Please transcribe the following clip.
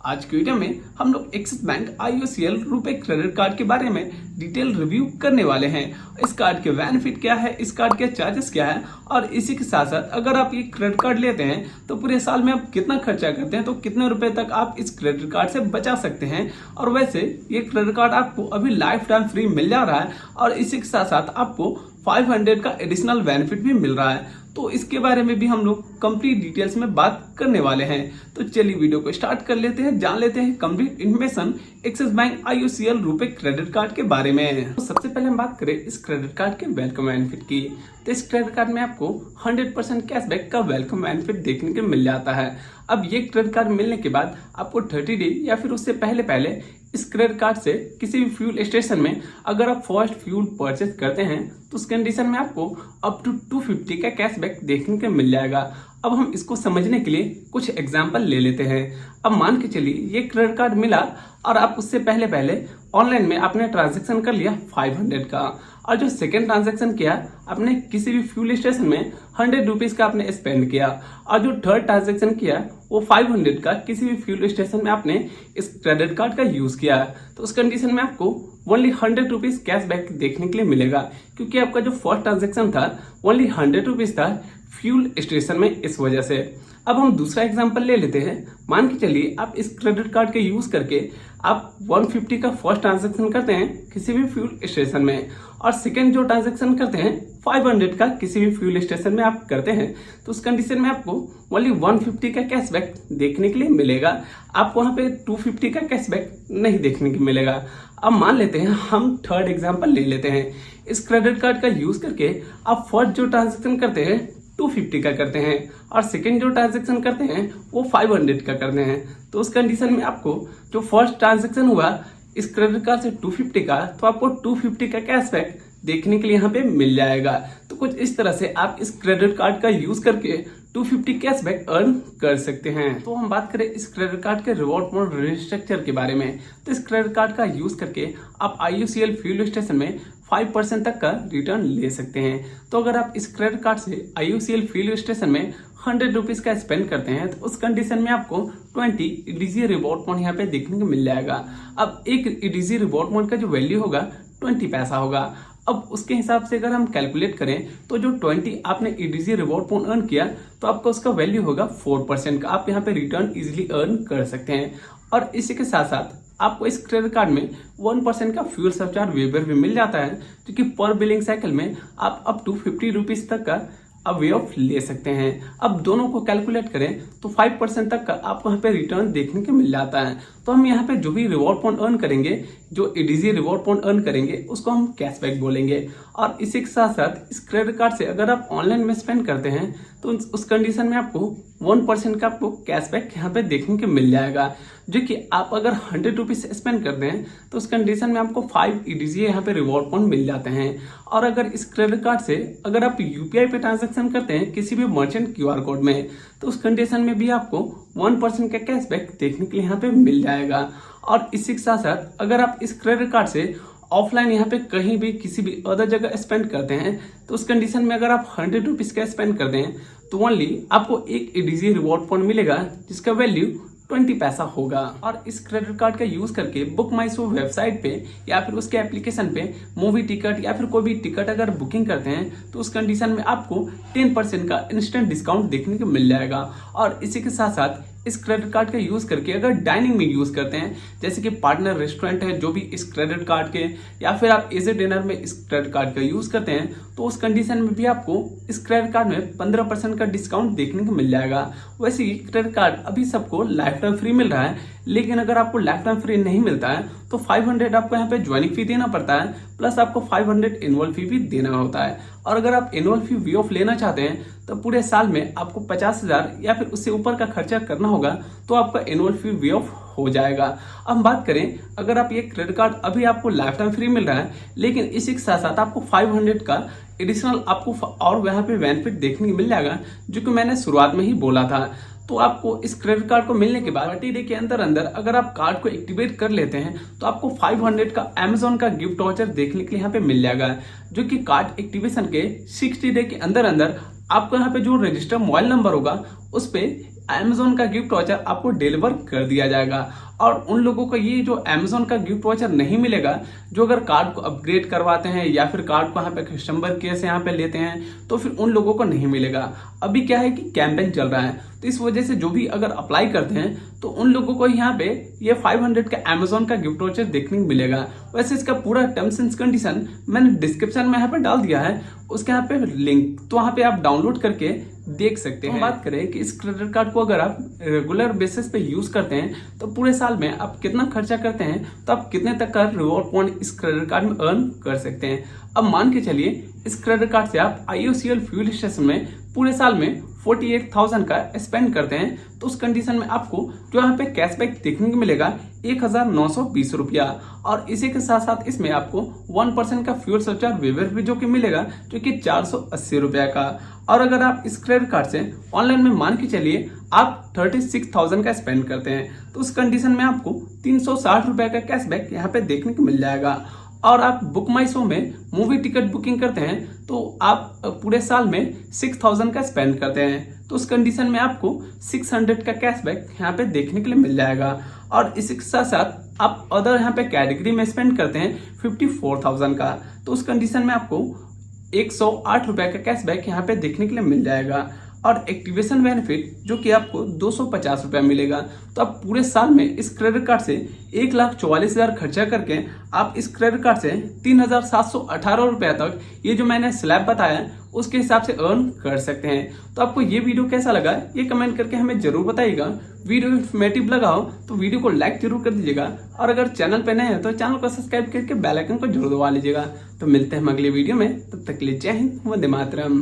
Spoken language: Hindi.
आज की वीडियो में हम लोग एक्सिस बैंक IOCL रुपए क्रेडिट कार्ड के बारे में डिटेल रिव्यू करने वाले हैं। इस कार्ड के बेनिफिट क्या है, इस कार्ड के चार्जेस क्या है और इसी के साथ साथ अगर आप ये क्रेडिट कार्ड लेते हैं तो पूरे साल में आप कितना खर्चा करते हैं, तो कितने रुपए तक आप इस क्रेडिट कार्ड से बचा सकते हैं। और वैसे ये क्रेडिट कार्ड आपको अभी लाइफ टाइम फ्री मिल जा रहा है और इसी के साथ साथ आपको 500 का एडिशनल बेनिफिट भी मिल रहा है। तो इसके बारे में भी हम लोग कंप्लीट डिटेल्स में बात करने वाले हैं। तो चलिए वीडियो को स्टार्ट कर लेते हैं, जान लेते हैं complete information axis bank IOCL रुपए क्रेडिट कार्ड के बारे में। तो सबसे पहले हम बात करें इस क्रेडिट कार्ड के वेलकम बेनिफिट की। तो इस क्रेडिट कार्ड में आपको 100% कैशबैक का वेलकम बेनिफिट देखने को मिल जाता है। अब ये क्रेडिट कार्ड मिलने के बाद आपको 30 डे या फिर उससे पहले इस क्रेडिट कार्ड से किसी भी फ्यूल स्टेशन में अगर आप फर्स्ट फ्यूल परचेज करते हैं तो उस कंडीशन में आपको अप टू 250 का कैशबैक देखने को मिल जाएगा। अब हम इसको समझने के लिए कुछ एग्जांपल ले लेते हैं। अब मान के चलिए ये क्रेडिट कार्ड मिला और आप उससे पहले ऑनलाइन में आपने ट्रांजैक्शन कर लिया 500 का, और जो सेकेंड ट्रांजैक्शन किया आपने किसी भी फ्यूल स्टेशन में 100 रुपीज का आपने स्पेंड किया, और जो थर्ड ट्रांजैक्शन किया वो 500 का किसी भी फ्यूल स्टेशन में आपने इस क्रेडिट कार्ड का यूज किया। तो उस कंडीशन में आपको ओनली 100 रुपीज कैशबैक देखने के लिए मिलेगा, क्योंकि आपका जो फर्स्ट ट्रांजैक्शन था ओनली 100 रुपीज था फ्यूल स्टेशन में, इस वजह से। अब हम दूसरा एग्जांपल ले लेते हैं। मान के चलिए आप इस क्रेडिट कार्ड के यूज करके आप 150 का फर्स्ट ट्रांजैक्शन करते हैं किसी भी फ्यूल स्टेशन में, और सेकेंड जो ट्रांजैक्शन करते हैं 500 का किसी भी फ्यूल स्टेशन में आप करते हैं, तो उस कंडीशन में आपको ओनली 150 का कैशबैक देखने के लिए मिलेगा। आपको वहां पे 250 का कैशबैक नहीं देखने को मिलेगा। अब मान लेते हैं हम थर्ड एग्जांपल ले लेते हैं। इस क्रेडिट कार्ड का यूज करके आप फर्स्ट जो ट्रांजैक्शन करते हैं 250 का करते हैं और सेकेंड जो ट्रांजैक्शन करते हैं वो 500 का करते हैं। तो उस कंडीशन में आपको जो फर्स्ट ट्रांजैक्शन हुआ इस क्रेडिट कार्ड से 250 का, तो आपको 250 का कैशबैक देखने के लिए यहाँ पे मिल जाएगा। तो कुछ इस तरह से आप इस क्रेडिट कार्ड का यूज करके 250 कैशबैक अर्न कर सकते हैं। तो हम बात करें इस क्रेडिट कार्ड के रिवॉर्ड पॉइंट स्ट्रक्चर के बारे में। तो इस क्रेडिट कार्ड का यूज करके आप IOCL फ्यूल स्टेशन में 5% तक का रिटर्न ले सकते हैं। तो अगर आप इस क्रेडिट कार्ड से IOCL फ्यूल स्टेशन में 100 रुपीज का स्पेंड करते हैं तो उस कंडीशन में आपको 20 EDC रिवॉर्ड पॉइंट यहाँ पे देखने को मिल जाएगा। अब एक EDC रिवॉर्ड पॉइंट का जो वैल्यू होगा 20 पैसा होगा। अब उसके हिसाब से अगर हम कैलकुलेट करें तो जो 20 आपने EDC रिवॉर्ड पॉइंट अर्न किया तो आपका उसका वैल्यू होगा 4% का। आप यहाँ पे रिटर्न इजीली अर्न कर सकते हैं। और इसी के साथ साथ आपको इस क्रेडिट कार्ड में 1% का फ्यूल सरचार्ज वेवर भी मिल जाता है, जो कि पर बिलिंग साइकिल में आप अप टू 50 रुपीज तक का अब वे ऑफ ले सकते हैं। अब दोनों को कैलकुलेट करें तो 5% तक का आपको यहाँ पे रिटर्न देखने को मिल जाता है। तो हम यहाँ पे जो भी रिवॉर्ड पॉइंट अर्न करेंगे, जो EDC रिवॉर्ड पॉइंट अर्न करेंगे उसको हम कैशबैक बोलेंगे। और इसी के साथ साथ इस क्रेडिट कार्ड से अगर आप ऑनलाइन में स्पेंड करते हैं तो उस कंडीशन में आपको 1% का आपको कैशबैक यहाँ पे देखने को मिल जाएगा, जो कि आप अगर 100 रुपीज स्पेंड करते हैं तो उस कंडीशन में आपको 5 EDC यहाँ पे रिवॉर्ड पॉइंट मिल जाते हैं। और अगर इस क्रेडिट कार्ड से अगर आप UPI पे ट्रांजैक्शन करते हैं किसी भी मर्चेंट QR कोड में, तो उस कंडीशन में भी आपको 1% का कैशबैक देखने के लिए यहाँ पे मिल जाएगा। और इसी के साथ साथ अगर आप इस क्रेडिट कार्ड से ऑफलाइन यहाँ पे कहीं भी किसी भी अदर जगह स्पेंड करते हैं तो उस कंडीशन में अगर आप 100 रुपीज का स्पेंड करते हैं तो ओनली आपको एक EDC रिवॉर्ड पॉइंट मिलेगा जिसका वैल्यू 20 पैसा होगा। और इस क्रेडिट कार्ड का यूज करके बुक माई शो वेबसाइट पे या फिर उसके एप्लीकेशन पे मूवी टिकट या फिर कोई भी टिकट अगर बुकिंग करते हैं तो उस कंडीशन में आपको 10% का इंस्टेंट डिस्काउंट देखने को मिल जाएगा। और इसी के साथ साथ इस क्रेडिट कार्ड का यूज करके अगर डाइनिंग में यूज करते हैं, जैसे कि पार्टनर रेस्टोरेंट है जो भी इस क्रेडिट कार्ड के, या फिर आप एज ए डिनर में इस क्रेडिट कार्ड का यूज करते हैं, तो उस कंडीशन में भी आपको इस क्रेडिट कार्ड में 15% का डिस्काउंट देखने को मिल जाएगा। वैसे ये क्रेडिट कार्ड अभी सबको लाइफ टाइम फ्री मिल रहा है, लेकिन अगर आपको लाइफ टाइम फ्री नहीं मिलता है तो 500 आपको यहाँ पे ज्वाइनिंग फी देना पड़ता है, प्लस आपको 500 एनुअल फी भी देना होता है। और अगर आप एनुअल फी वे ऑफ लेना चाहते हैं तो पूरे साल में आपको 50,000 या फिर उससे ऊपर का खर्चा करना होगा, तो आपका एनुअल फी वे ऑफ हो जाएगा। अब हम बात करें अगर आप ये क्रेडिट कार्ड अभी आपको लाइफ टाइम फ्री मिल रहा है, लेकिन इसी के साथ साथ आपको 500 का एडिशनल आपको और यहाँ पे बेनिफिट देखने को मिल जाएगा, जो कि मैंने शुरुआत में ही बोला था। तो आपको इस क्रेडिट कार्ड को मिलने के बाद 30 डे के अंदर अंदर अगर आप कार्ड को एक्टिवेट कर लेते हैं तो आपको 500 का Amazon का गिफ्ट वाउचर देखने के लिए यहाँ पे मिल जाएगा, जो कि कार्ड एक्टिवेशन के 60 डे के अंदर अंदर आपको यहाँ पे जो रजिस्टर मोबाइल नंबर होगा उस पे Amazon का गिफ्ट वाउचर आपको डिलीवर कर दिया जाएगा। और उन लोगों को ये जो Amazon का गिफ्ट वाउचर नहीं मिलेगा जो अगर कार्ड को अपग्रेड करवाते हैं या फिर कार्ड को यहाँ पे कस्टमर केयर से यहाँ पे लेते हैं, तो फिर उन लोगों को नहीं मिलेगा। अभी क्या है कि कैंपेन चल रहा है, तो इस वजह से जो भी अगर अप्लाई करते हैं तो उन लोगों को यहाँ पे ये 500 का Amazon का गिफ्ट वाउचर देखने को मिलेगा। वैसे इसका पूरा टर्म्स एंड कंडीशन मैंने डिस्क्रिप्शन में यहाँ पे डाल दिया है, उसके यहाँ पे लिंक, तो वहाँ पे आप डाउनलोड करके देख सकते हैं। बात करें कि इस क्रेडिट कार्ड को अगर आप रेगुलर बेसिस पे यूज करते हैं तो पूरे साल में आप कितना खर्चा करते हैं तो आप कितने तक का रिवॉर्ड पॉइंट इस क्रेडिट कार्ड में अर्न कर सकते हैं। अब मान के चलिए इस क्रेडिट कार्ड से आप IOCL फ्यूल स्टेशन में पूरे साल में 48,000 का स्पेंड करते हैं, तो उस कंडीशन में आपको जो यहाँ पे कैशबैक देखने को मिलेगा 1,920 रुपया। और इसी के साथ साथ इसमें आपको 1% का फ्यूल सरचार्ज वेवर भी जो कि मिलेगा, जो कि 480 रुपया का। और अगर आप इस क्रेडिट कार्ड से ऑनलाइन में मान के चलिए आप 36,000 का स्पेंड करते हैं, तो उस कंडीशन में आपको 360 रुपया का कैशबैक यहाँ पे देखने को मिल जाएगा। और आप बुक माई शो में मूवी टिकट बुकिंग करते हैं तो आप पूरे साल में 6,000 का स्पेंड करते हैं, तो उस कंडीशन में आपको 600 का कैशबैक यहाँ पे देखने के लिए मिल जाएगा। और इसी के साथ साथ आप अदर यहाँ पे कैटेगरी में स्पेंड करते हैं 54,000 का, तो उस कंडीशन में आपको 108 रुपए का कैशबैक यहाँ पे देखने के लिए मिल जाएगा। और एक्टिवेशन बेनिफिट जो कि आपको 250 रुपया मिलेगा। तो आप पूरे साल में इस क्रेडिट कार्ड से 1,44,000 खर्चा करके आप इस क्रेडिट कार्ड से 3,718 रुपया तक ये जो मैंने स्लैब बताया उसके हिसाब से अर्न कर सकते हैं। तो आपको ये वीडियो कैसा लगा ये कमेंट करके हमें जरूर बताइएगा। वीडियो इन्फॉर्मेटिव लगा हो तो वीडियो को लाइक जरूर कर दीजिएगा, और अगर चैनल पे नए हैं तो चैनल को सब्सक्राइब करके बेल आइकन को जरूर दबा लीजिएगा। तो मिलते हैं हम अगले वीडियो में, तब तक के लिए जय हिंद, वंदे मातरम।